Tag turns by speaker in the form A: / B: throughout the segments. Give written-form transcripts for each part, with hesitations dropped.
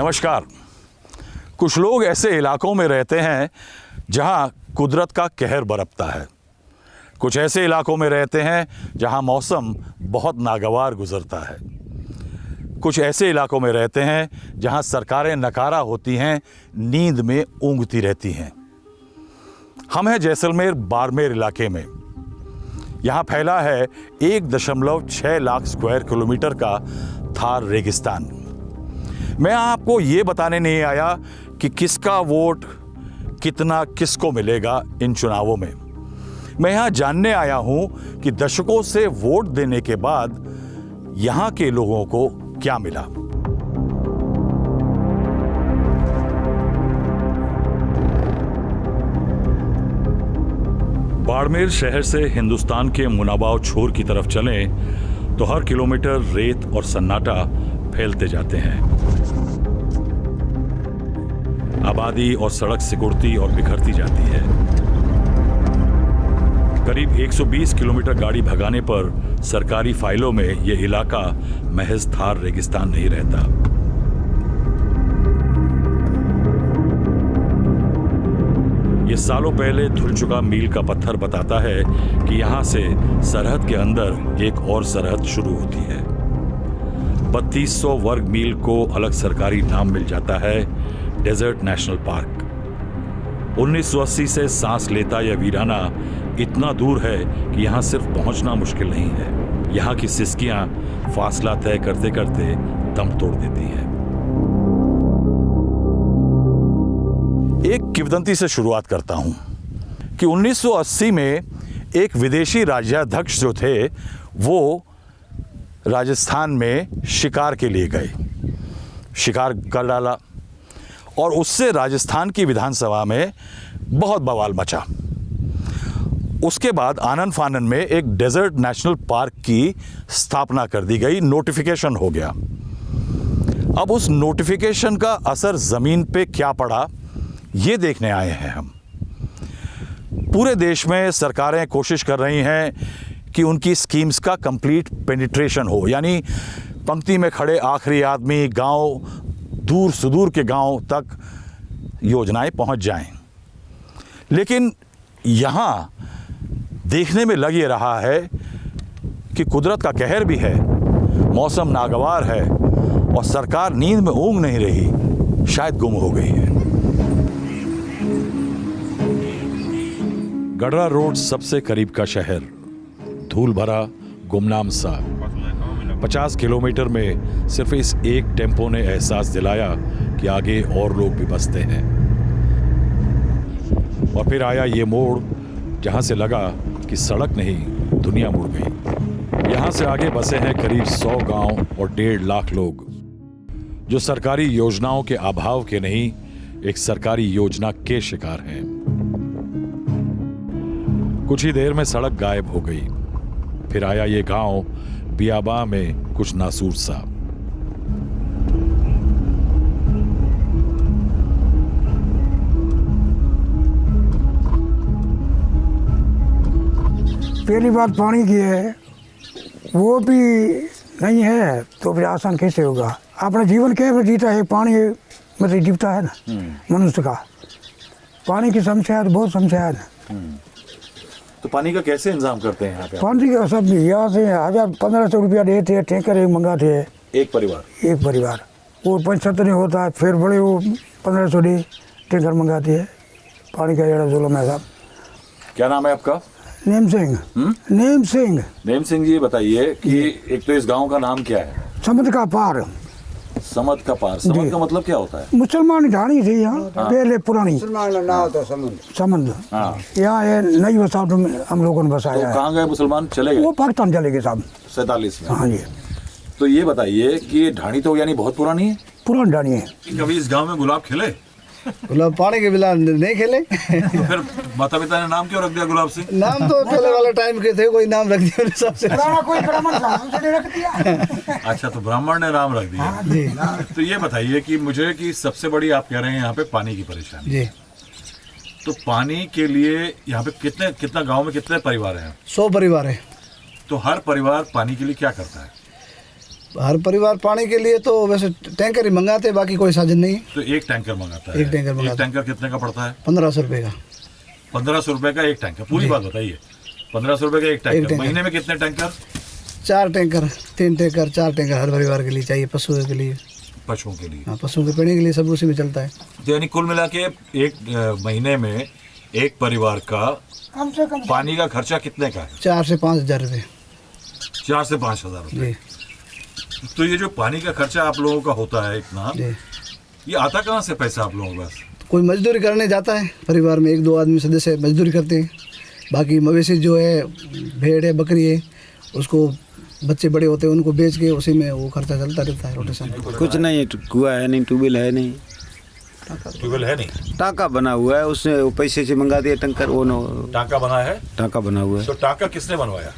A: नमस्कार। कुछ लोग ऐसे इलाकों में रहते हैं जहां कुदरत का कहर बरपता है। कुछ ऐसे इलाकों में रहते हैं जहां मौसम बहुत नागवार गुजरता है। कुछ ऐसे इलाकों में रहते हैं जहां सरकारें नकारा होती हैं, नींद में ऊँघती रहती हैं। हम हैं जैसलमेर बाड़मेर इलाके में। यहाँ फैला है 1.6 लाख स्क्वायर किलोमीटर का थार रेगिस्तान। मैं आपको ये बताने नहीं आया कि किसका वोट कितना किसको मिलेगा इन चुनावों में। मैं यहाँ जानने आया हूँ कि दशकों से वोट देने के बाद यहाँ के लोगों को क्या मिला। बाड़मेर शहर से हिंदुस्तान के मुनाबाव छोर की तरफ चलें तो हर किलोमीटर रेत और सन्नाटा फैलते जाते हैं। आबादी और सड़क सिकुड़ती और बिखरती जाती है। करीब 120 किलोमीटर गाड़ी भगाने पर सरकारी फाइलों में यह इलाका महज थार रेगिस्तान नहीं रहता। ये सालों पहले धुल चुका मील का पत्थर बताता है कि यहां से सरहद के अंदर एक और सरहद शुरू होती है। 3200 वर्ग मील को अलग सरकारी नाम मिल जाता है, डेजर्ट नेशनल पार्क। 1980 से सांस लेता यह वीराना इतना दूर है कि यहां सिर्फ पहुंचना मुश्किल नहीं है। यहां की सिसकियां फासला तय करते करते दम तोड़ देती हैं। एक किंवदंती से शुरुआत करता हूं कि 1980 में एक विदेशी राज्याध्यक्ष जो थे वो राजस्थान में शिकार के लिए गए। शिकार कर डाला और उससे राजस्थान की विधानसभा में बहुत बवाल मचा। उसके बाद आनन फानन में एक डेजर्ट नेशनल पार्क की स्थापना कर दी गई, नोटिफिकेशन हो गया। अब उस नोटिफिकेशन का असर जमीन पे क्या पड़ा ये देखने आए हैं हम। पूरे देश में सरकारें कोशिश कर रही हैं कि उनकी स्कीम्स का कंप्लीट पेनिट्रेशन हो, यानी पंक्ति में खड़े आखिरी आदमी, गांव, दूर सुदूर के गांव तक योजनाएं पहुंच जाएं। लेकिन यहाँ देखने में लग ये रहा है कि कुदरत का कहर भी है, मौसम नागवार है और सरकार नींद में ऊँघ नहीं रही, शायद गुम हो गई है। गडरा रोड सबसे करीब का शहर, धूल भरा गुमनाम सा। 50 किलोमीटर में सिर्फ इस एक टेम्पो ने एहसास दिलाया कि आगे और लोग भी बसते हैं। और फिर आया ये मोड़ जहां से लगा कि सड़क नहीं दुनिया मुड़ गई। यहां से आगे बसे हैं करीब 100 गांव और 1.5 लाख लोग जो सरकारी योजनाओं के अभाव के नहीं, एक सरकारी योजना के शिकार हैं। कुछ ही देर में सड़क गायब हो गई। फिर आया ये गांव बियाबा में कुछ नासूर सा।
B: पहली बात पानी की है, वो भी नहीं है तो फिर आसान कैसे होगा। अपना जीवन कैसे जीता है, पानी मतलब जीवता है ना मनुष्य का। पानी की समस्या है तो बहुत समस्या है ना।
A: तो पानी का कैसे इंतजाम करते हैं यहाँ पे?
B: पानी का सब यहाँ से 1000-1500 रुपया देते हैं, टैंकर एक मंगाते हैं। एक परिवार वो 75 नहीं होता है, फिर बड़े वो 1500 दे टैंकर मंगाते हैं। पानी का जरा जुल्म है साहब।
A: क्या नाम है आपका?
B: नेम सिंह।
A: नेम सिंह जी, बताइए कि एक तो इस गांव का नाम क्या है?
B: समद का पार।
A: समद का पार, समद का मतलब क्या होता है?
B: मुसलमान ढाणी थी यहाँ पहले पुरानी। समंद यहाँ है नई वसाहत में हम लोगों ने बसाया।
A: तो कहाँ गए मुसलमान? चले गए?
B: वो पाकिस्तान चले गए साहब
A: 47 में।
B: हाँ जी।
A: तो ये बताइए कि ये ढाणी तो यानी बहुत पुरानी है?
B: पुरानी ढाणी है।
A: कभी इस गांव में गुलाब खिले?
C: गुलाब पानी के बिना नहीं खेले।
A: तो फिर माता पिता ने नाम क्यों रख दिया गुलाब सिंह?
C: नाम तो पहले वाले टाइम के थे, कोई नाम रख दिया सबसे।
B: कोई ब्राह्मण रख दिया।
A: अच्छा, तो ब्राह्मण ने नाम रख दिया। तो ये बताइए कि मुझे कि सबसे बड़ी आप कह रहे हैं यहाँ पे पानी की परेशानी
C: जी।
A: तो पानी के लिए यहाँ पे कितना गांव में कितने परिवार हैं?
C: 100 परिवार है।
A: तो हर परिवार पानी के लिए क्या करता है?
C: हर परिवार पानी के लिए तो वैसे टैंकर ही मंगाते हैं, बाकी कोई साधन नहीं है।
A: तो एक टैंकर मंगाता है।
C: एक टैंकर मंगाता
A: एक टैंकर कितने का पड़ता है?
C: 1500 रुपये का।
A: 1500 रुपए का एक टैंकर। पूरी बात बताइए। 1500 रुपए का एक टैंकर। महीने में कितने टैंकर?
C: 4 टैंकर, 3 टैंकर, 4 टैंकर हर परिवार के लिए चाहिए, पशुओं के लिए।
A: पशुओं के लिए?
C: हाँ, पशुओं के पीने के लिए सब उसी में चलता है।
A: तो यानी कुल मिला के एक महीने में एक परिवार का
B: कम से कम
A: पानी का खर्चा कितने का है?
C: 4 से 5 हज़ार रुपये।
A: 4 से 5 हजार रुपये।
C: जी
A: तो ये जो पानी का खर्चा आप लोगों का होता है इतना,
C: जी।
A: ये आता कहाँ से पैसा आप लोगों के पास?
C: कोई मजदूरी करने जाता है, परिवार में 1-2 आदमी सदस्य मजदूरी करते हैं। बाकी मवेशी जो है, भेड़ है, बकरी है, उसको बच्चे बड़े होते हैं उनको बेच के उसी में वो खर्चा चलता रहता है, रोटेशन।
D: कुछ नहीं है, कुआं है नहीं, ट्यूबवेल है नहीं,
A: ट्यूबवेल है नहीं,
D: टाका बना हुआ है, उसने वो पैसे से मंगा दिया टंकर, वो
A: टाका बना है।
D: टाका बना हुआ है।
A: तो टाका किसने बनवाया?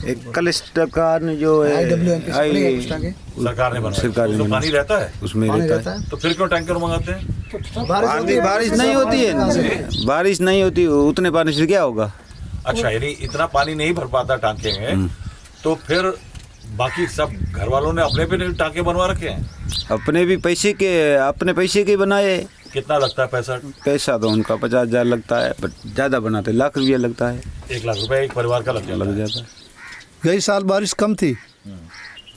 D: एक कलिस्टर जो है
C: IWMP
D: आई
A: सरकार ने बनवाया।
D: सरकार ने
A: उसमें
D: बनाया।
A: पानी रहता है?
D: उसमें
C: पानी
D: रहता
C: रहता
D: है।
C: है।
A: तो फिर क्यों टैंकर मंगाते हैं?
D: बारिश नहीं होती है, बारिश नहीं होती, उतने पानी से क्या होगा?
A: अच्छा, यानी इतना पानी नहीं भर पाता टांके में, तो फिर बाकी सब घर वालों ने अपने पे टांके बनवा रखे हैं?
D: अपने पैसे के बनाए।
A: कितना लगता है पैसा?
D: पैसा तो उनका 50,000 लगता है, बट ज़्यादा बनाते लाख रुपया लगता है।
A: 1 लाख रुपए एक परिवार का लग
D: जाता है।
E: गई साल बारिश कम थी,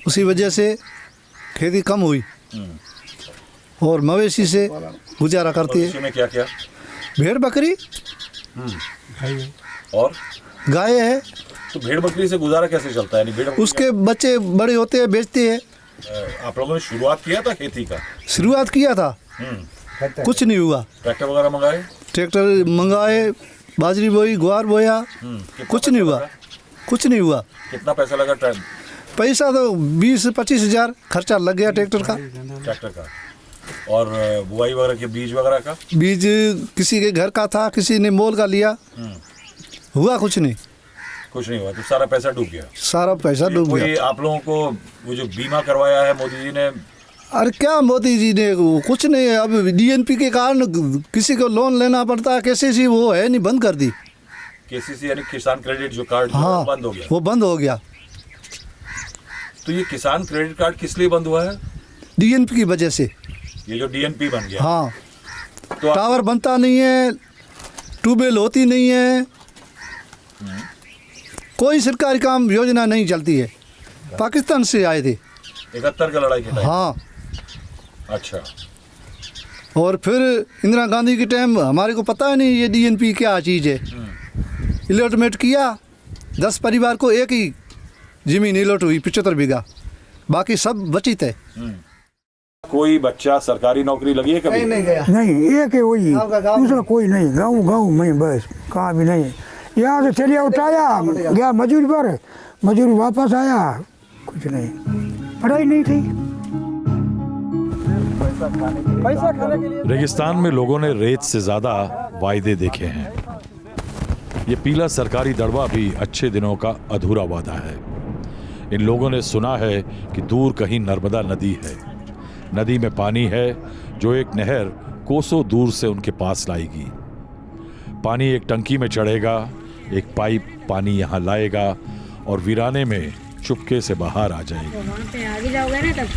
E: उसी वजह से खेती कम हुई और मवेशी से गुजारा करती है।
A: में क्या क्या?
E: भेड़ बकरी,
A: और
E: गाय है,
A: तो भेड़ बकरी से गुजारा कैसे चलता है? भेड़
E: उसके बच्चे बड़े होते हैं, बेचते हैं।
A: आप लोगों ने शुरुआत किया था खेती का?
E: शुरुआत किया था, कुछ नहीं हुआ।
A: ट्रैक्टर वगैरह मंगाए?
E: ट्रैक्टर मंगाए, बाजरी बोई, ग्वार बोया, कुछ नहीं हुआ, कुछ नहीं हुआ।
A: कितना पैसा लगा
E: पैसा तो 20-25 हज़ार खर्चा लग गया ट्रैक्टर का।
A: और बुआई वगैरह के बीज वगैरह का?
E: बीज किसी के घर का था, किसी ने मोल का लिया, हुआ कुछ नहीं,
A: कुछ नहीं हुआ। तो सारा पैसा डूब गया?
E: सारा पैसा डूब
A: कोई
E: गया।
A: आप लोगों को वो जो बीमा करवाया है मोदी जी ने?
E: अरे क्या मोदी जी ने, कुछ नहीं है। अब DNP के कारण किसी को लोन लेना पड़ता है, KCC वो है नहीं, बंद कर दी।
A: KCC यानी किसान क्रेडिट जो कार्ड
E: हाँ,
A: बंद हो गया?
E: वो बंद हो गया।
A: तो ये किसान क्रेडिट कार्ड किस लिए बंद हुआ है?
E: DNP की वजह से।
A: ये जो DNP बन गया।
E: हाँ,
A: तो आप-
E: टावर बनता नहीं है, ट्यूबवेल होती नहीं है, कोई सरकारी काम योजना नहीं चलती है। पाकिस्तान से आए थे।
A: 71 का लड़ाई के टाइम?
E: हाँ,
A: अच्छा।
E: और फिर इंदिरा गांधी के टाइम हमारे को पता ही नहीं ये DNP क्या चीज़ है। अलॉटमेंट किया, 10 परिवार को एक ही ज़मीन अलॉट हुई, 75 बीघा, बाकी सब बचित है।
A: कोई बच्चा सरकारी नौकरी लगी है कभी?
C: नहीं गया।
B: नहीं, एक है वही, दूसरा कोई नहीं। गाँव में बस, कहाँ भी नहीं। यहाँ से चलिए उठाया, गया मजूरी पर, मजूरी वापस आया, कुछ नहीं, पढ़ाई नहीं थी। पैसा खाने के लिए
A: रेगिस्तान में लोगों ने रेत से ज्यादा वायदे देखे हैं। ये पीला सरकारी दड़वा भी अच्छे दिनों का अधूरा वादा है। इन लोगों ने सुना है कि दूर कहीं नर्मदा नदी है। नदी में पानी है जो एक नहर कोसों दूर से उनके पास लाएगी। पानी एक टंकी में चढ़ेगा, एक पाइप पानी यहाँ लाएगा और वीराने में चुपके से बाहर आ जाएगी।
F: वहाँ पे आगे जाओगे ना तब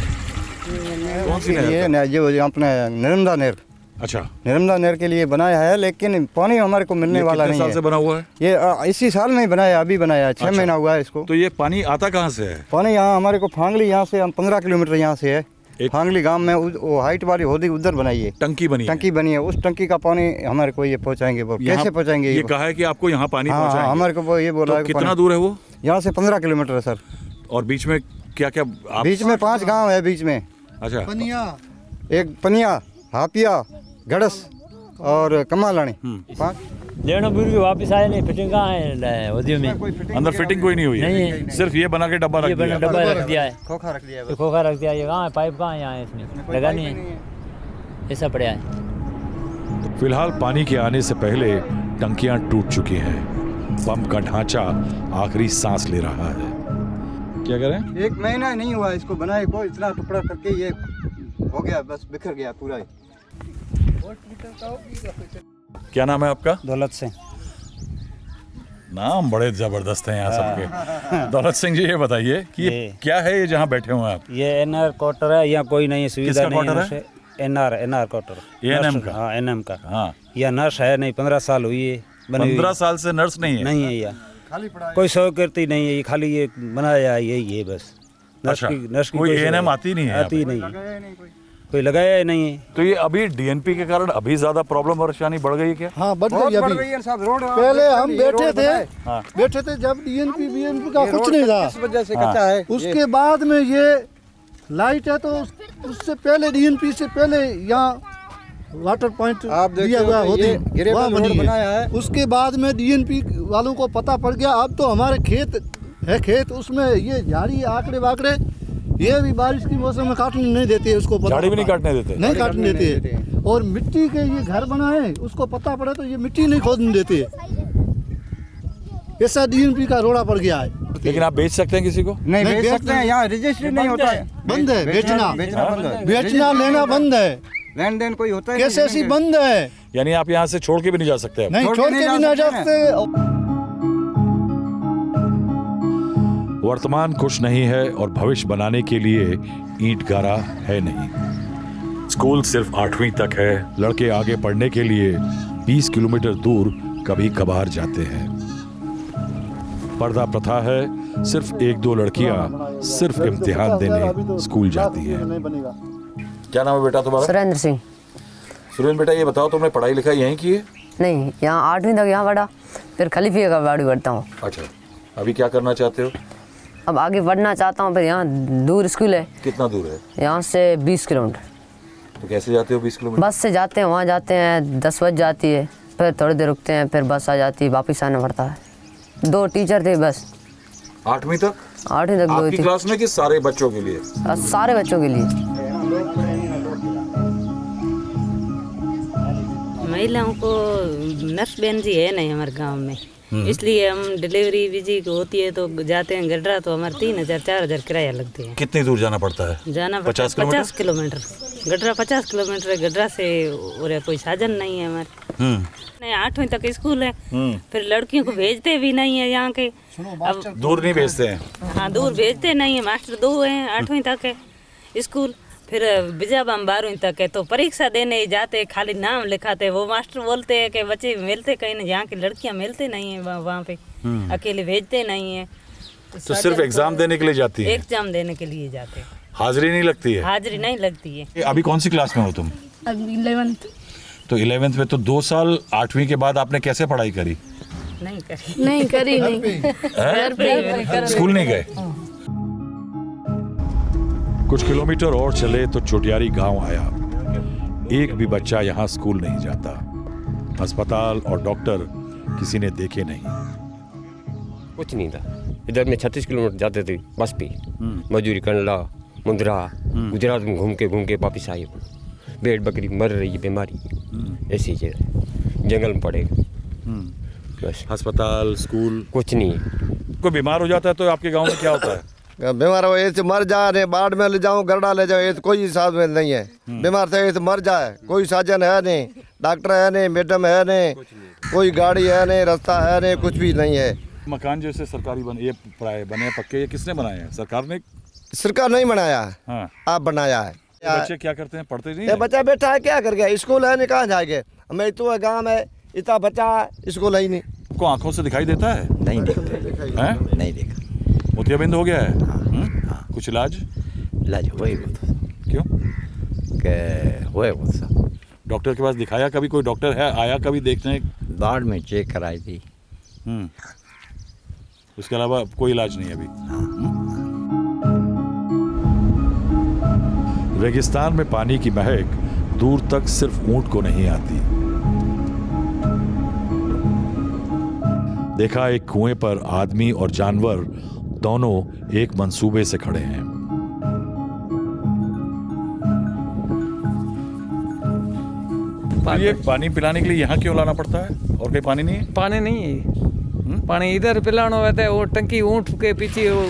A: कौन सी
G: ये
A: नहर?
G: जो अपने नर्मदा नहर,
A: अच्छा,
G: नर्मदा नहर के लिए बनाया है, लेकिन पानी हमारे को मिलने वाला
A: कितने
G: नहीं
A: साल
G: है।
A: से बना हुआ है?
G: ये इसी साल में ही बनाया, अभी बनाया, 6
A: अच्छा।
G: महीना हुआ है इसको।
A: तो ये पानी आता कहाँ से है?
G: पानी यहाँ हमारे को फांगली, यहाँ से हम 15 किलोमीटर यहाँ से है।
A: एक-
G: फांगली गांव में वो हाइट वाली होदी उधर बनाई है,
A: टंकी बनी है?
G: टंकी बनी है। उस टंकी का पानी हमारे को ये पहुँचाएंगे, वो
A: यहाँ-
G: कैसे पहुँचाएंगे?
A: ये कहा है कि आपको यहाँ पानी
G: हाँ,
A: पहुँचाएंगे।
G: हमारे को वो ये बोला
A: तो
G: है कि
A: कितना
G: पानी-
A: दूर है वो?
G: यहाँ से 15 किलोमीटर है सर।
A: और बीच में क्या क्या
G: बीच में 5 गाँव है बीच में।
A: अच्छा,
G: एक पनिया, हापिया, गड़स और कमालानी, 5।
H: लेना बिल के वापस आए नहीं, फिटिंग कहाँ है उद्योग में?
A: अंदर फिटिंग कोई नहीं हुई है?
H: नहीं।
A: सिर्फ ये बना के डब्बा
H: ये
A: रख
H: बना
A: दिया।
H: डब्बा रख दिया है,
G: खोखा रख दिया है
H: ये
G: बस।
H: खोखा रख दिया। ये कहाँ है पाइप, कहाँ है यहाँ है, इसमें लगा नहीं है, ऐसा पड़ा है।
A: फिलहाल पानी के आने से पहले टंकियां टूट चुकी हैं। पंप का ढांचा आखिरी सांस ले रहा है। क्या करें?
G: 1 महीना नहीं हुआ इसको बनाए को, इतना टुकड़ा करके ये हो गया, बस बिखर गया पूरा ही।
A: क्या नाम है आपका?
G: दौलत से।
A: नाम बड़े जबरदस्त हैं यहाँ सबके। दौलत सिंह जी, ये बताइए कि ये क्या है ये जहाँ बैठे हुए हैं आप?
F: ये एनआर क्वार्टर है, यहाँ कोई नहीं सुविधा
A: किसका
F: नहीं
A: क्वार्टर
F: है। एनआर क्वार्टर,
A: एएनएम का?
F: हाँ एनएम का।
A: हाँ,
F: यह नर्स है नहीं, 15 साल हुई है बनी हुई।
A: 15 साल से नर्स नहीं है?
F: नहीं है, यह कोई सहकृति नहीं है, ये खाली ये बनाया यही है बस।
A: अच्छा, कोई एएनएम आती नहीं है?
F: आती नहीं, कोई लगाया ही नहीं है।
A: तो ये अभी डीएनपी के कारण अभी ज्यादा प्रॉब्लम परेशानी बढ़ गई है क्या?
E: हाँ बढ़ गई अभी। पहले हम बैठे थे जब डीएनपी बीएनपी का कुछ नहीं था,
G: इस वजह से कच्चा है।
E: उसके बाद में ये लाइट है, तो उससे पहले डीएनपी से पहले यहाँ वाटर पॉइंट
G: आप
E: दिया हुआ होती वहाँ बनी है।
G: बनाया है।
E: उसके बाद में डीएनपी वालों को पता पड़ गया। अब तो हमारे खेत है, खेत उसमें ये झाड़ी आंकड़े वाकड़े ये भी बारिश की मौसम में काटने नहीं देते है, उसको
A: झाड़ी भी नहीं काटने देते?
E: नहीं काटने देते हैं। और मिट्टी के ये घर बनाए, उसको पता पड़े तो ये मिट्टी नहीं खोदने देते। ऐसा डीएनपी का रोड़ा पड़ गया है।
A: लेकिन आप बेच सकते हैं किसी को?
G: नहीं बेच सकते हैं, यहाँ रजिस्ट्री नहीं होता है।
E: बंद है बेचना, बेचना लेना बंद है,
G: लेन देन कोई होता है
E: कैसे ऐसी बंद है।
A: यानी आप यहाँ से छोड़ के भी नहीं जा सकते?
E: नहीं छोड़ के भी ना जा सकते।
A: वर्तमान कुछ नहीं है और भविष्य बनाने के लिए ईंट गारा है नहीं। स्कूल सिर्फ 8वीं तक है। लड़के आगे पढ़ने के लिए 20 किलोमीटर दूर कभी कभार जाते हैं। पर्दा प्रथा है, सिर्फ 1-2 लड़कियां सिर्फ इम्तिहान देने स्कूल जाती हैं। क्या नाम है बेटा तुम्हारा?
I: सुरेंद्र सिंह।
A: सुरेंद्र बेटा, ये बताओ तुमने पढ़ाई लिखाई यहीं की है?
I: नहीं, यहाँ 8वीं तक यहाँ पढ़ा, फिर खलीफिया का बाड़ी पढ़ता हूँ।
A: अच्छा, अभी क्या करना चाहते हो?
I: अब आगे बढ़ना चाहता हूँ, फिर यहाँ दूर स्कूल है।
A: कितना दूर है?
I: यहाँ से 20 किलोमीटर।
A: तो कैसे जाते हो 20 किलोमीटर?
I: बस से जाते हैं, वहाँ जाते हैं 10 बज जाती है, फिर थोड़ी देर रुकते हैं, फिर बस आ जाती है, वापस आना पड़ता है। 2 टीचर थे बस।
A: 8वीं तक?
I: 8वीं तक 2
A: आपकी
I: थी।
A: क्लास में कि सारे बच्चों के लिए?
I: सारे बच्चों के लिए।
J: महिलाओं को नर्स बहन जी है नहीं हमारे गांव में, इसलिए हम डिलीवरी बिजी होती है तो जाते हैं गडरा, तो हमारे 3,000-4,000 किराया लगते हैं।
A: कितनी दूर जाना पड़ता है?
J: जाना
A: 50
J: किलोमीटर। गडरा 50 किलोमीटर है। गडरा से और कोई साधन नहीं है हमारे। नहीं, 8वीं तक स्कूल है, फिर लड़कियों को भेजते भी नहीं है यहाँ के। अब
A: दूर नहीं भेजते हैं?
J: हाँ, दूर भेजते नहीं है। मास्टर 2 हैं, 8वीं तक है स्कूल। फिर बिजाबाम 12वीं तक है, तो परीक्षा देने ही जाते, खाली नाम लिखाते। वो मास्टर बोलते हैं कि बच्चे मिलते कहीं नहीं, यहाँ की लड़कियाँ मिलते नहीं है वहाँ पे, अकेले भेजते नहीं है।
A: तो सिर्फ एग्जाम देने के लिए जाती है?
J: एग्जाम देने के लिए जाते हैं।
A: हाजिरी नहीं लगती है?
J: हाजिरी नहीं लगती है।
A: अभी कौन सी क्लास में हो तुम?
J: 11th।
A: तो 11th में, तो 2 साल 8वीं के बाद आपने कैसे पढ़ाई करी?
J: नहीं करी घर पे
A: स्कूल नहीं गए? कुछ किलोमीटर और चले तो चोटियारी गांव आया। एक भी बच्चा यहाँ स्कूल नहीं जाता। अस्पताल और डॉक्टर किसी ने देखे नहीं।
K: कुछ नहीं था इधर में। 36 किलोमीटर जाते थे बस पे, मजदूरी कंडला मुंद्रा, गुजरात में घूम के वापिस आए। भेड़ बकरी मर रही है, बीमारी ऐसी जगह जंगल में पड़े बस।
A: अस्पताल स्कूल
K: कुछ नहीं है।
A: कोई बीमार हो जाता है तो आपके गांव में क्या होता है?
G: बीमार हो ऐसे मर जाए, बाढ़ में ले जाऊं, गरडा ले जाओ, ऐसे कोई हिसाब में नहीं है। बीमार थे ऐसे मर जाए, कोई साधन है नहीं, डॉक्टर है नहीं, मैडम है नहीं, कोई गाड़ी है नहीं, रास्ता है नहीं, कुछ भी नहीं है।
A: मकान जैसे सरकारी बने, ये प्राय बने पक्के, ये किसने बनाए हैं? सरकार ने?
G: सरकार नहीं बनाया,
A: हाँ,
G: आप बनाया है।
A: बच्चे क्या करते हैं? पढ़ते नहीं
G: ये
A: है?
G: बच्चा बैठा है, क्या कर गया? स्कूल है नहीं, कहाँ जाएंगे? हमें तो गाँव में इतना बच्चा स्कूल है ही नहीं।
A: आपको आंखों से दिखाई देता है?
K: नहीं देखा, नहीं देखा।
A: मोतियाबिंद हो गया है? कुछ इलाज
K: हुए
A: क्यों?
K: हुए
A: डॉक्टर के पास दिखाया कभी? कोई डॉक्टर है आया कभी देखने?
K: बाढ़ में चेक कराई थी।
A: उसके अलावा कोई इलाज नहीं अभी? रेगिस्तान में पानी की महक दूर तक सिर्फ ऊंट को नहीं आती। देखा एक कुएं पर आदमी और जानवर दोनों एक मंसूबे से खड़े हैं। ये पानी पिलाने के लिए यहाँ क्यों लाना पड़ता है? और कोई पानी नहीं है?
L: पानी नहीं है। पानी इधर पिलाना होता है। वो टंकी ऊँट के पीछे, वो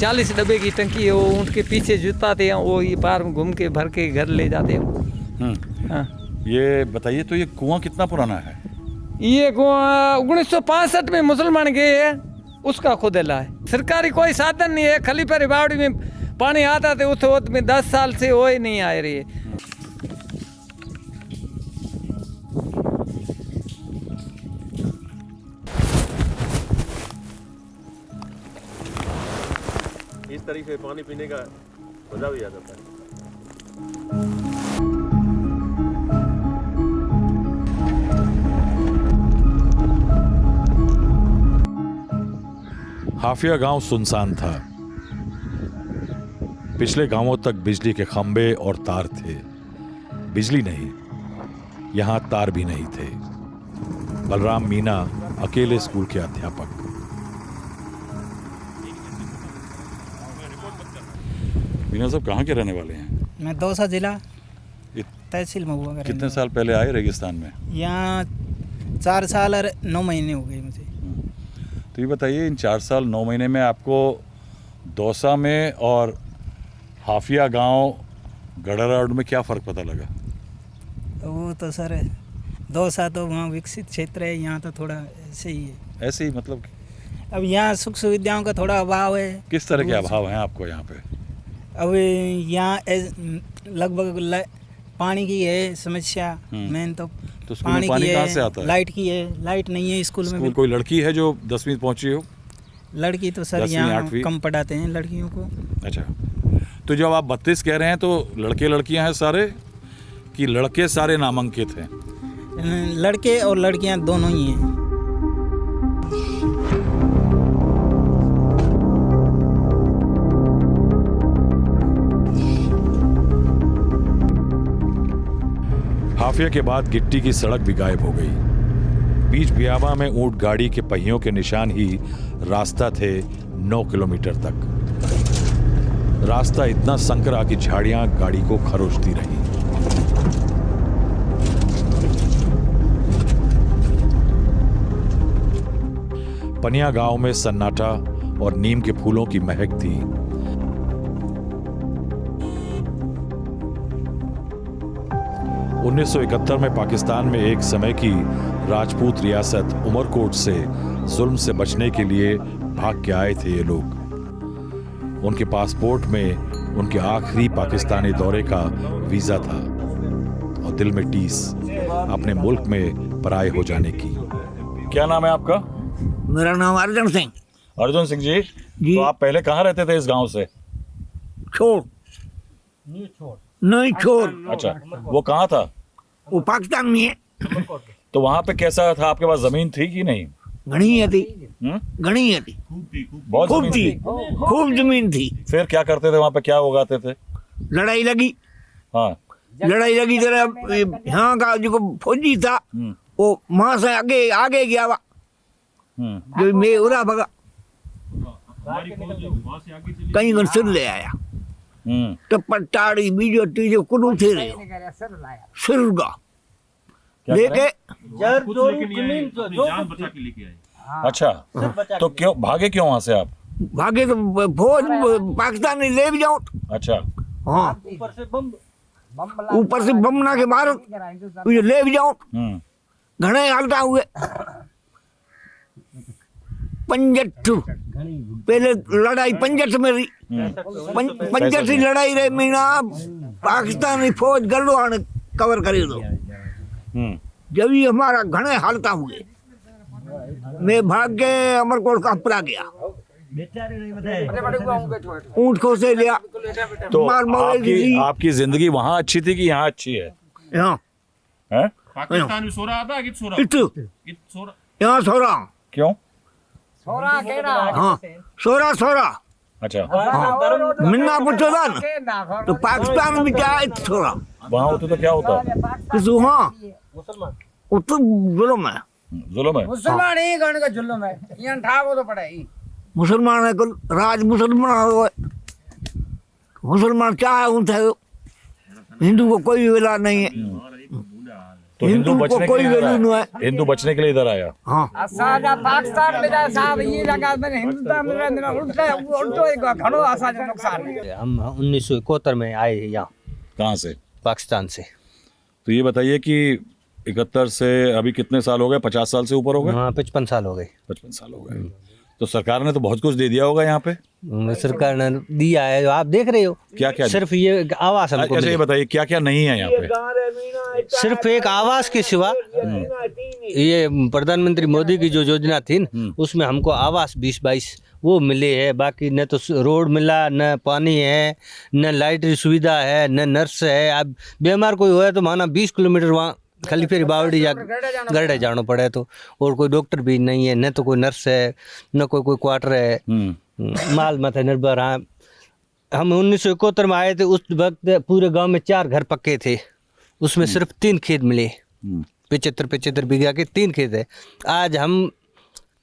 L: 40 डब्बे की टंकी है, वो ऊँट के पीछे जुटाते हैं, वो ये पार में घूम के भर के घर ले जाते हैं।
A: ये बताइए, तो ये कुआं कितना पुराना है?
L: ये 1965 में मुसलमान गए है, उसका खुदेला है। सरकारी कोई साधन नहीं है। खलीफा रिबावड़ी में पानी आता था, उस वक्त में 10 साल से वो ही नहीं आ रही है।
M: इस तरीके से पानी पीने का मजा भी आ जाता है।
A: हाफिया गांव सुनसान था। पिछले गांवों तक बिजली के खंभे और तार थे। बिजली नहीं, यहां तार भी नहीं थे। बलराम मीना अकेले स्कूल के अध्यापक। मीना साहब कहाँ के रहने वाले हैं?
N: मैं दौसा जिला तहसील में हुआ।
A: कितने साल पहले आए रेगिस्तान में?
N: यहाँ 4 साल और 9 महीने हो गए मुझे।
A: तो ये बताइए, इन 4 साल 9 महीने में आपको दौसा में और हाफिया गांव गढ़ा रोड में क्या फ़र्क पता लगा?
N: वो तो सर दौसा तो वहाँ विकसित क्षेत्र है, यहाँ तो थोड़ा ऐसे ही है।
A: ऐसे ही मतलब?
N: अब यहाँ सुख सुविधाओं का थोड़ा अभाव है।
A: किस तरह के अभाव हैं आपको यहाँ पे?
N: अब यहाँ लगभग पानी की है समस्या मेन तो
A: पानी कहाँ से आता है?
N: लाइट की है। लाइट नहीं है स्कूल में।
A: कोई लड़की है जो 10वीं पहुंची हो?
N: लड़की तो सर यहाँ कम पढ़ाते हैं लड़कियों को।
A: अच्छा, तो जब आप 32 कह रहे हैं तो लड़के लड़कियां हैं सारे कि लड़के सारे नामांकित हैं?
N: लड़के और लड़कियां दोनों ही हैं।
A: हाफिया के बाद गिट्टी की सड़क भी गायब हो गई। बीच बियाबा में ऊंट गाड़ी के पहियों के निशान ही रास्ता थे 9 किलोमीटर तक। रास्ता इतना संकरा कि झाड़ियां गाड़ी को खरोचती रही। पनिया गांव में सन्नाटा और नीम के फूलों की महक थी। उन्नीस 1971 में पाकिस्तान में एक समय की राजपूत रियासत उमरकोट से जुल्म से बचने के लिए भाग के आए थे ये लोग। उनके पासपोर्ट में उनके आखिरी पाकिस्तानी दौरे का वीजा था और दिल में टीस अपने मुल्क में पराए हो जाने की। क्या नाम है आपका?
O: मेरा नाम अर्जुन सिंह।
A: अर्जुन सिंह जी, तो आप पहले कहाँ रहते थे इस गांव से?
O: छोड़ नहीं छोड़।
A: अच्छा, वो कहाँ था?
O: वो पाकिस्तान में है।
A: तो वहाँ पे कैसा था? आपके पास जमीन थी कि नहीं?
O: घनी है थी। घनी है थी।
A: बहुत
O: खूब थी। खूब जमीन थी।
A: फिर क्या करते थे वहाँ पे? क्या उगाते थे?
O: लड़ाई लगी।
A: हाँ,
O: लड़ाई लगी जरा। यहाँ का जो फौजी था वो वहां से आगे आगे गया वा। जो मैं उड़ा भगा कहीं घर सिर ले आया। टप्पा टाड़ी बीजो तीजो कुछ थे रहे सिरगा लेके
A: अच्छा, तो क्यों भागे? क्यों वहां से आप
O: भागे? तो फौज पाकिस्तान ने ले भी जाओ।
A: अच्छा,
O: हाँ, ऊपर से बम ना के मारो ले भी जाओ। घने हालता हुए 65 पहले लड़ाई 65 में रही। 85 लड़ाई रही मीना पाकिस्तानी फौज गलो आने कवर करे दो। जब ही हमारा घने हालता हुए मैं भाग के अमरकोट का अपरा गया। ऊँट को से लिया।
A: तो आपकी जिंदगी वहाँ अच्छी थी कि यहाँ अच्छी है?
O: यहाँ
M: पाकिस्तान में सो रहा था कि सो रहा?
O: यहाँ सो रहा।
A: क्यों?
O: हाँ, सोरा।
A: अच्छा,
O: हाँ। मिन्ना पूछो था ना तो पाकिस्तान में क्या है? सोरा
A: वहाँ होते तो क्या होता?
O: तो हाँ वो तो जुल्म है।
A: जुल्म है?
N: मुसलमान ही गण का जुल्म है। यहाँ ठाको तो पड़े ही।
O: मुसलमान है कुल राज मुसलमान हो। मुसलमान क्या है उनसे? हिंदू को कोई विला नहीं है।
A: तो हिंदू को कोई वैल्यू नहीं है। हिंदू बचने के लिए इधर आया।
O: हाँ,
N: पाकिस्तान में जाए साहब ये लगा मैंने हिंदुस्तान में रहने उल्टो एक घणो आसा नुकसान है।
F: हम 1971 में आए यहाँ।
A: कहाँ से?
F: पाकिस्तान से।
A: तो ये बताइए कि 71 से अभी कितने साल हो गए? 50 साल से ऊपर हो गए?
F: हाँ 55 साल हो गए।
A: 55 साल हो गए। तो सरकार ने तो बहुत कुछ दे दिया होगा यहाँ पे।
F: सरकार ने दिया है, आप देख रहे हो।
A: क्या क्या
F: सिर्फ ये आवास हमको
A: अच्छा, ये
F: मिले।
A: बताइए क्या क्या नहीं है यहाँ पे?
F: सिर्फ एक आवास के सिवा ये प्रधानमंत्री मोदी की जो योजना थी न, उसमें हमको आवास 20-22 वो मिले है। बाकी न तो रोड मिला, न पानी है, न लाइट की सुविधा है, न नर्स है। अब बीमार कोई हुआ तो माना 20 किलोमीटर वहाँ खलीफेरी बावड़ी जा गरड़े जाना पड़े तो, और कोई डॉक्टर भी नहीं है, न तो कोई नर्स है, न कोई क्वार्टर है। माल माथे निर्भर। हाँ, हम 1971 में आए थे, उस वक्त पूरे गांव में 4 घर पक्के थे, उसमें सिर्फ 3 खेत मिले। 75 बीघा के 3 खेत है। आज हम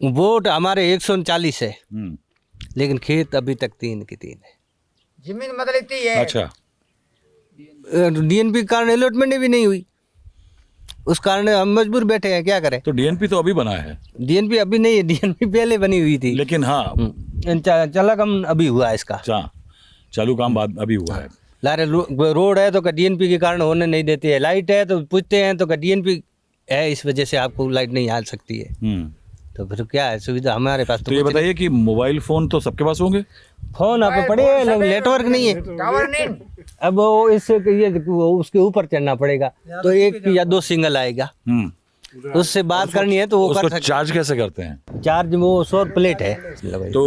F: वोट हमारे 139 है, लेकिन खेत अभी तक 3 के 3 है।
N: जमीन बदलती है।
A: अच्छा,
F: डीएनपी के कारण अलॉटमेंट भी नहीं हुई, उस कारण हम मजबूर बैठे हैं, क्या करें।
A: तो डीएनपी तो अभी बना है।
F: डीएनपी अभी नहीं है, डीएनपी पहले बनी हुई थी।
A: लेकिन हाँ,
F: चला कम अभी हुआ है इसका।
A: चालू काम बाद अभी हुआ है।
F: लारे रोड है तो डीएनपी के कारण होने नहीं देते है, लाइट है तो पूछते हैं तो डीएनपी है, इस वजह से आपको लाइट नहीं आ सकती है। तो फिर क्या है सुविधा हमारे पास।
A: तो ये बताइए कि मोबाइल फोन तो सबके पास होंगे?
F: फोन आपको पड़े हैं, लेकिन नेटवर्क नहीं है।
N: टावर नहीं।
F: अब वो इससे ये उसके ऊपर चढ़ना पड़ेगा, तो 1 या 2 सिंगल आएगा, उससे बात करनी है तो वो
A: उसको
F: कर सकते।
A: चार्ज कैसे करते हैं?
F: चार्ज वो सौर प्लेट है,
A: तो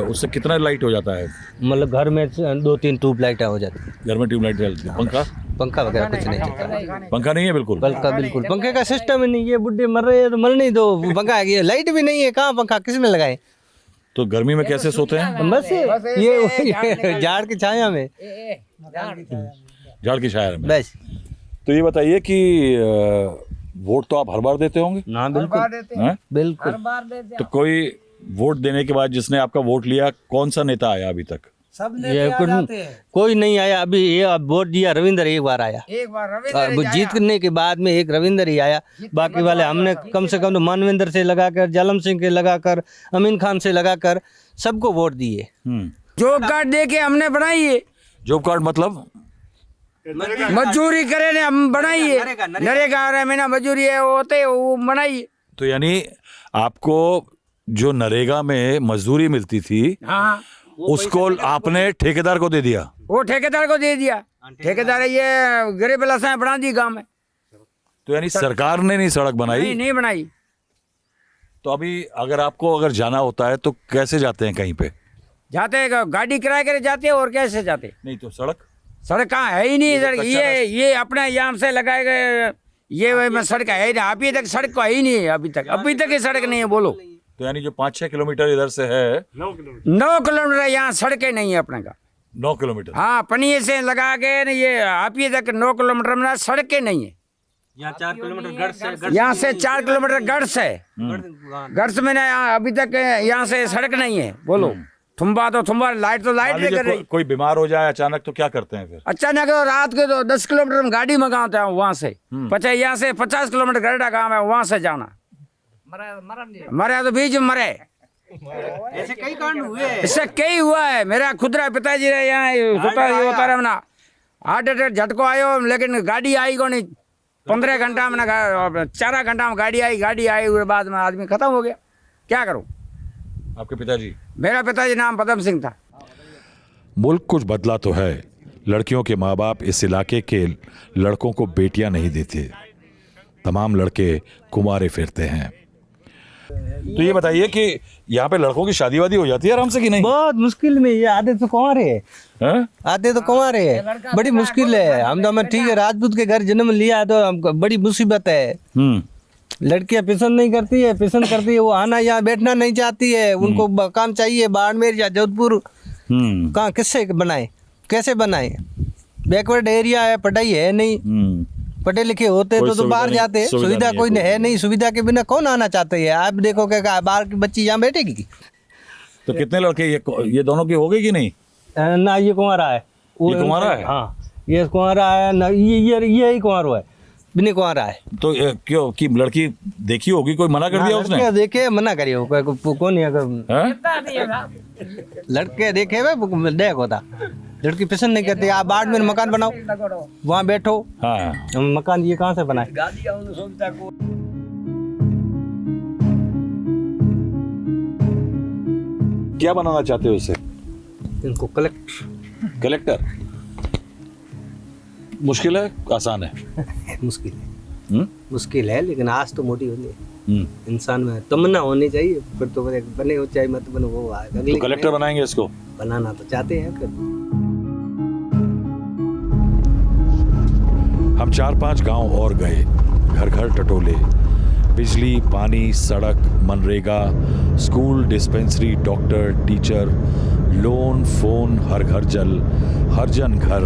A: उससे कितना लाइट हो जाता है?
F: मतलब घर में 2-3 ट्यूब लाइटें हो जाती है।
A: घर में ट्यूबलाइट जलती है।
F: पंखा वगैरह कुछ नहीं चलता।
A: पंखा नहीं है बिल्कुल?
F: बिल्कुल पंखे का सिस्टम ही नहीं है। बुढ़े मर रहे हैं तो मरने दो, पंखा है, लाइट भी नहीं है, कहाँ पंखा किसने लगाए?
A: तो गर्मी में कैसे सोते हैं?
F: बस ये झाड़ की छाया में,
A: झाड़ की छाया में
F: बस।
A: तो ये बताइए कि वोट तो आप हर बार देते होंगे?
F: हाँ बिल्कुल बिल्कुल।
A: तो कोई वोट देने के बाद जिसने आपका वोट लिया, कौन सा नेता आया अभी तक?
F: ये कोई नहीं आया अभी। ये वोट दिया रविंद्र एक बार आया,
N: एक बार रविंद्र
F: जीतने के बाद में एक रविंद्र ही आया। बाकी वाले हमने कम से कम मानवेंद्र से लगाकर, जालम सिंह के लगाकर, अमीन खान से लगाकर सबको वोट दिए।
N: जॉब कार्ड दे के हमने बनाई है।
A: जॉब कार्ड मतलब
N: मजदूरी करे ने हम बनाई है। नरेगा महीना मजदूरी है वो होते वो बनाई।
A: तो यानी आपको जो नरेगा में मजदूरी मिलती थी,
N: हाँ,
A: उसको आपने ठेकेदार को दे दिया?
N: वो ठेकेदार को दे दिया। ठेकेदार ये गरीब लसाएं बना दी गाँव में।
A: तो यानी सरकार ने नहीं सड़क बनाई?
N: नहीं बनाई।
A: तो अभी अगर जाना होता है तो कैसे जाते हैं? कहीं पे
N: जाते हैं, गाड़ी किराए करे जाते हैं, और कैसे जाते?
A: नहीं तो सड़क
N: कहाँ है ही नहीं। सड़क ये अपने यहाँ से लगाए गए, ये सड़क है ही नहीं। अभी तक सड़क को है ही नहीं है, अभी तक ही सड़क नहीं है। बोलो।
A: तो यानी जो 5-6 किलोमीटर इधर से है,
N: 9 किलोमीटर यहाँ सड़कें नहीं है अपने का।
A: 9 किलोमीटर?
N: हाँ, पनिये से लगा के ये आप ही तक 9 किलोमीटर में सड़कें नहीं है।
F: यहाँ 4 किलोमीटर गढ़ से,
N: यहाँ से 4 किलोमीटर गढ़ से, गढ़ में ना अभी तक यहाँ से सड़क नहीं है। बोलो। थुम्बा लाइट कर रही।
A: कोई बीमार हो जाए अचानक तो क्या करते हैं फिर?
N: अचानक तो रात को तो 10 किलोमीटर में गाड़ी मंगाते हैं वहाँ से। यहाँ से 50 किलोमीटर गढ़ा गाँव है, वहाँ से जाना। मरे तो बीच में मरे।
F: ऐसे कई कांड हुए।
N: इससे कई हुआ है। मेरा खुदरा पिताजी रहे यहाँ होता रहा ना, हार्ट अटैक झटको आयो, लेकिन गाड़ी आई को नहीं। 15 घंटा में 4 घंटा में गाड़ी आई हुए बाद में आदमी खत्म हो गया। क्या करूं?
A: आपके पिताजी?
N: मेरा पिताजी नाम पदम सिंह था।
A: मुल्क कुछ बदला तो है। लड़कियों के माँ बाप इस इलाके के लड़कों को बेटियां नहीं देते। तमाम लड़के कुंवारे फिरते हैं। तो ये बताइए कि यहाँ पे लड़कों की शादी वादी हो जाती है आराम से कि नहीं?
F: बहुत मुश्किल में। ये आधे तो कुंवारे है, आधे तो कुंवारे है। बड़ी मुश्किल है। हम तो ठीक है, राजपूत के घर जन्म लिया तो बड़ी मुसीबत है। लड़कियां पसंद नहीं करती है, पसंद करती है वो आना यहाँ बैठना नहीं चाहती है। उनको काम चाहिए बाड़मेर या जोधपुर। कहाँ किससे बनाए, कैसे बनाए? बैकवर्ड एरिया है, पढ़ाई है नहीं। पढ़े लिखे होते तो बाहर जाते। सुविधा कोई है नहीं। सुविधा के बिना कौन आना चाहते है? आप देखो क्या बाहर की बच्ची यहाँ बैठेगी?
A: तो कितने लड़के ये दोनों की हो गई कि नहीं?
F: ना, ये कुंवारा है।
A: ये कुंवारा है?
F: हाँ, ये कुंवारा है ना। ये ही कुंवारो है, बिना कुंवारा है।
A: तो क्यों कि लड़की देखी होगी, कोई मना कर दिया उसने?
F: देखे मना करिए कौन है? लड़के देखे देख होता। लड़की पसंद नहीं करती। आप बाढ़ में मकान बनाओ, वहाँ बैठो।
A: हाँ
F: हम मकान ये कहाँ से बनाए?
A: क्या बनाना चाहते हो इसे?
F: इनको
A: कलेक्टर मुश्किल है आसान है?
F: मुश्किल है। मुश्किल है, लेकिन आज तो मोटी होनी है। इंसान में तमन्ना होनी चाहिए, फिर तो बने हो चाहे मत बनो, वो अगले
A: तो कलेक्टर बनाएंगे इसको?
F: बनाना तो चाहते हैं। फिर
A: हम 4-5 गांव और गए, घर घर टटोले, बिजली, पानी, सड़क, MNREGA, school, dispensary, doctor, teacher, loan, phone, हर घर जल, हर जन घर,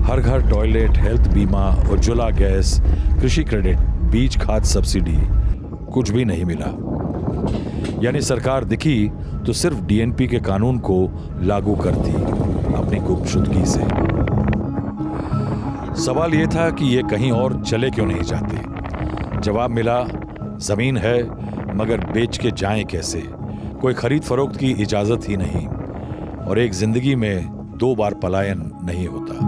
A: हर घर टॉयलेट, हेल्थ बीमा, उज्ज्वला गैस, कृषि क्रेडिट, बीज खाद सब्सिडी, कुछ भी नहीं मिला। यानी सरकार दिखी तो सिर्फ डीएनपी के कानून को लागू करती अपनी गुपशुदगी से। सवाल यह था कि ये कहीं और चले क्यों नहीं जाते? जवाब मिला, जमीन है मगर बेच के जाएं कैसे? कोई खरीद फरोख्त की इजाजत ही नहीं, और एक जिंदगी में 2 बार पलायन नहीं होता।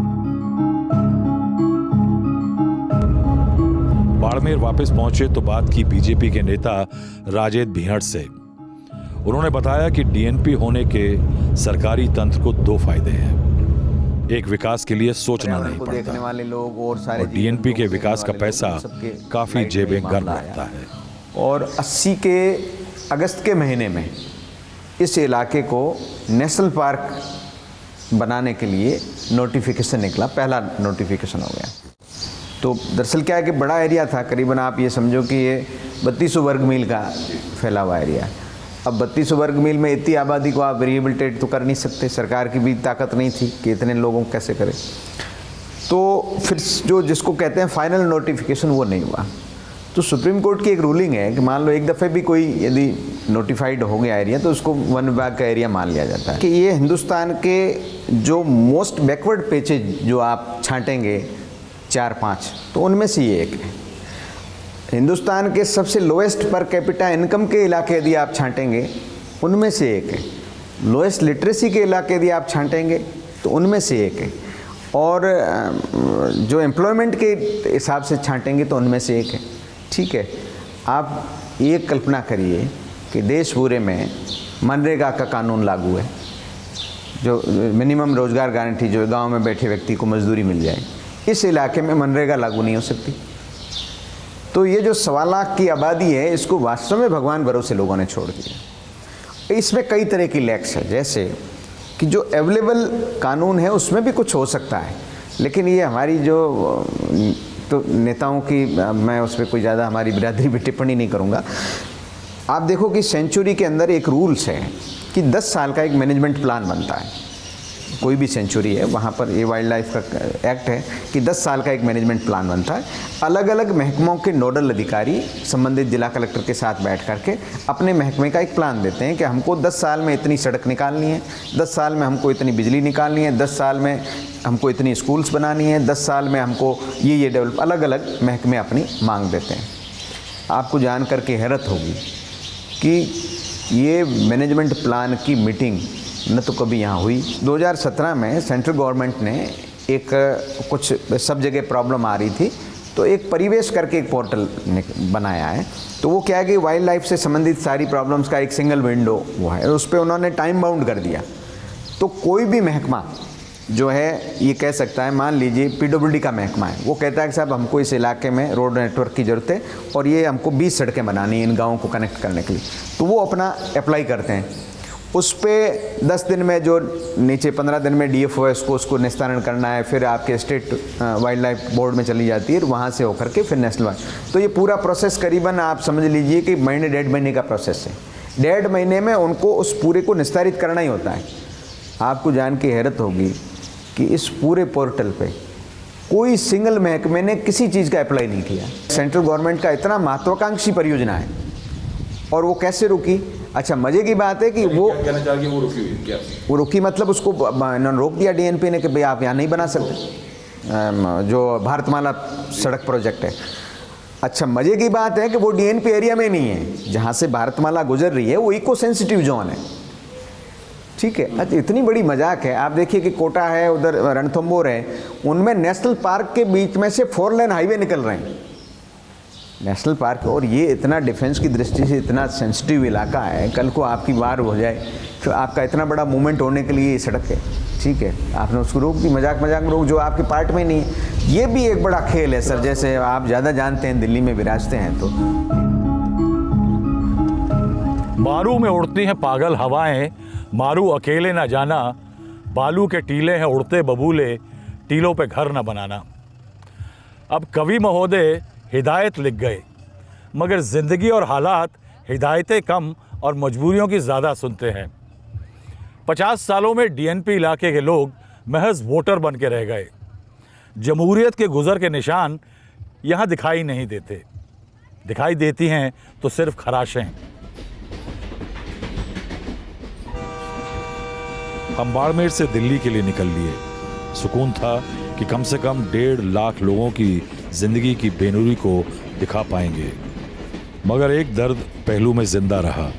A: बाड़मेर वापस पहुंचे तो बात की बीजेपी के नेता राजेद भीहड़ से। उन्होंने बताया कि डीएनपी होने के सरकारी तंत्र को 2 फायदे हैं। एक, विकास के लिए सोचना नहीं पड़ता,
P: देखने वाले लोग और सारे
A: डीएनपी के विकास का पैसा काफी जेबें गर्म रखता है।
P: और 80 के अगस्त के महीने में इस इलाके को नेशनल पार्क बनाने के लिए नोटिफिकेशन निकला, पहला नोटिफिकेशन हो गया। तो दरअसल क्या है कि बड़ा एरिया था, करीबन आप ये समझो कि ये 3200 वर्ग मील का फैला हुआ एरिया। अब 3200 वर्ग मील में इतनी आबादी को आप रिहेबिलिटेट तो कर नहीं सकते, सरकार की भी ताकत नहीं थी कि इतने लोगों को कैसे करें। तो फिर जो जिसको कहते हैं फाइनल नोटिफिकेशन वो नहीं हुआ। तो सुप्रीम कोर्ट की एक रूलिंग है कि मान लो एक दफ़े भी कोई यदि नोटिफाइड हो गया एरिया तो उसको वन विभाग का एरिया मान लिया जाता है। कि ये हिंदुस्तान के जो मोस्ट बैकवर्ड पेचेज जो आप छांटेंगे 4-5, तो उनमें से ये एक है। हिंदुस्तान के सबसे लोएस्ट पर कैपिटा इनकम के इलाके यदि आप छांटेंगे उनमें से एक है। लोएस्ट लिटरेसी के इलाके यदि आप छांटेंगे तो उनमें से एक है। और जो एम्प्लॉयमेंट के हिसाब से छांटेंगे तो उनमें से एक है। ठीक है, आप ये कल्पना करिए कि देश पूरे में मनरेगा का कानून लागू है, जो मिनिमम रोजगार गारंटी, जो गांव में बैठे व्यक्ति को मजदूरी मिल जाए। इस इलाके में मनरेगा लागू नहीं हो सकती। तो ये जो 1.25 लाख की आबादी है, इसको वास्तव में भगवान भरोसे लोगों ने छोड़ दिया। इसमें कई तरह की लैक्स है, जैसे कि जो अवेलेबल कानून है उसमें भी कुछ हो सकता है, लेकिन ये हमारी जो तो नेताओं की, मैं उस पर कोई ज़्यादा हमारी बिरादरी पे टिप्पणी नहीं करूँगा। आप देखो कि सेंचुरी के अंदर एक रूल्स है कि 10 साल का एक मैनेजमेंट प्लान बनता है। कोई भी सेंचुरी है वहाँ पर ये वाइल्ड लाइफ का एक्ट है कि 10 साल का एक मैनेजमेंट प्लान बनता है। अलग अलग महकमों के नोडल अधिकारी संबंधित जिला कलेक्टर के साथ बैठ करके अपने महकमे का एक प्लान देते हैं कि हमको 10 साल में इतनी सड़क निकालनी है, 10 साल में हमको इतनी बिजली निकालनी है, 10 साल में हमको इतनी स्कूल्स बनानी है, 10 साल में हमको ये डेवलप, अलग अलग महकमे अपनी मांग देते हैं। आपको जान करके हैरत होगी कि ये मैनेजमेंट प्लान की मीटिंग न तो कभी यहाँ हुई। 2017 में सेंट्रल गवर्नमेंट ने एक कुछ सब जगह प्रॉब्लम आ रही थी, तो एक परिवेश करके एक पोर्टल बनाया है। तो वो क्या है कि वाइल्ड लाइफ से संबंधित सारी प्रॉब्लम्स का एक सिंगल विंडो वो है, उस पर उन्होंने टाइम बाउंड कर दिया। तो कोई भी महकमा जो है ये कह सकता है, मान लीजिए पीडब्ल्यूडी का महकमा है, वो कहता है कि साहब हमको इस इलाके में रोड नेटवर्क की ज़रूरत है और ये हमको 20 सड़कें बनानी है इन गाँवों को कनेक्ट करने के लिए। तो वो अपना अप्लाई करते हैं, उस पर 10 दिन में, जो नीचे 15 दिन में डीएफओ है उसको निस्तारण करना है, फिर आपके स्टेट वाइल्ड लाइफ बोर्ड में चली जाती है, वहाँ से होकर के फिर नेशनल वाइल्ड। तो ये पूरा प्रोसेस करीबन आप समझ लीजिए कि महीने 1.5 महीने का प्रोसेस है। 1.5 महीने में उनको उस पूरे को निस्तारित करना ही होता है। आपको जान के हैरत होगी कि इस पूरे पोर्टल पे कोई सिंगल महकमे ने किसी चीज़ का अप्लाई नहीं किया। सेंट्रल गवर्नमेंट का इतना महत्वाकांक्षी परियोजना है और वो कैसे रुकी? अच्छा, मजे की बात है कि वो रुकी मतलब उसको इन्होंने रोक दिया डीएनपी ने कि भाई आप यहाँ नहीं बना सकते, जो भारतमाला सड़क प्रोजेक्ट है। अच्छा, मजे की बात है कि वो डीएनपी एरिया में नहीं है, जहाँ से भारतमाला गुजर रही है वो इको सेंसिटिव जोन है। ठीक है। अच्छा, इतनी बड़ी मजाक है। आप देखिए कि कोटा है, उधर रणथंबोर है, उनमें नेशनल पार्क के बीच में से 4 लेन हाईवे निकल रहे हैं। नेशनल पार्क, और ये इतना डिफेंस की दृष्टि से इतना सेंसिटिव इलाका है, कल को आपकी वार हो जाए तो आपका इतना बड़ा मूवमेंट होने के लिए ये सड़क है। ठीक है, आपने उसको रोक दी, मजाक मजाक में रोक, जो आपके पार्ट में नहीं है। ये भी एक बड़ा खेल है सर, जैसे आप ज़्यादा जानते हैं, दिल्ली में विराजते हैं तो।
A: मारू में उड़ती हैं पागल हवाएं, मारू अकेले ना जाना, बालू के टीले हैं उड़ते बबूले, टीलों पे घर ना बनाना। अब कवि महोदय हिदायत लिख गए, मगर ज़िंदगी और हालात हिदायतें कम और मजबूरियों की ज़्यादा सुनते हैं। 50 सालों में डीएनपी इलाके के लोग महज वोटर बन के रह गए। जमहूरियत के गुजर के निशान यहाँ दिखाई नहीं देते, दिखाई देती हैं तो सिर्फ खराशें। हम बाड़मेर से दिल्ली के लिए निकल लिए। सुकून था कि कम से कम 1.5 लाख लोगों की जिंदगी की बेनूरी को दिखा पाएंगे, मगर एक दर्द पहलू में जिंदा रहा।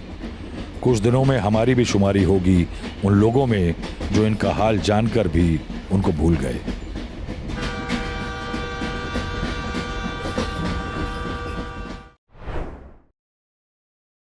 A: कुछ दिनों में हमारी भी शुमारी होगी उन लोगों में जो इनका हाल जानकर भी उनको भूल गए।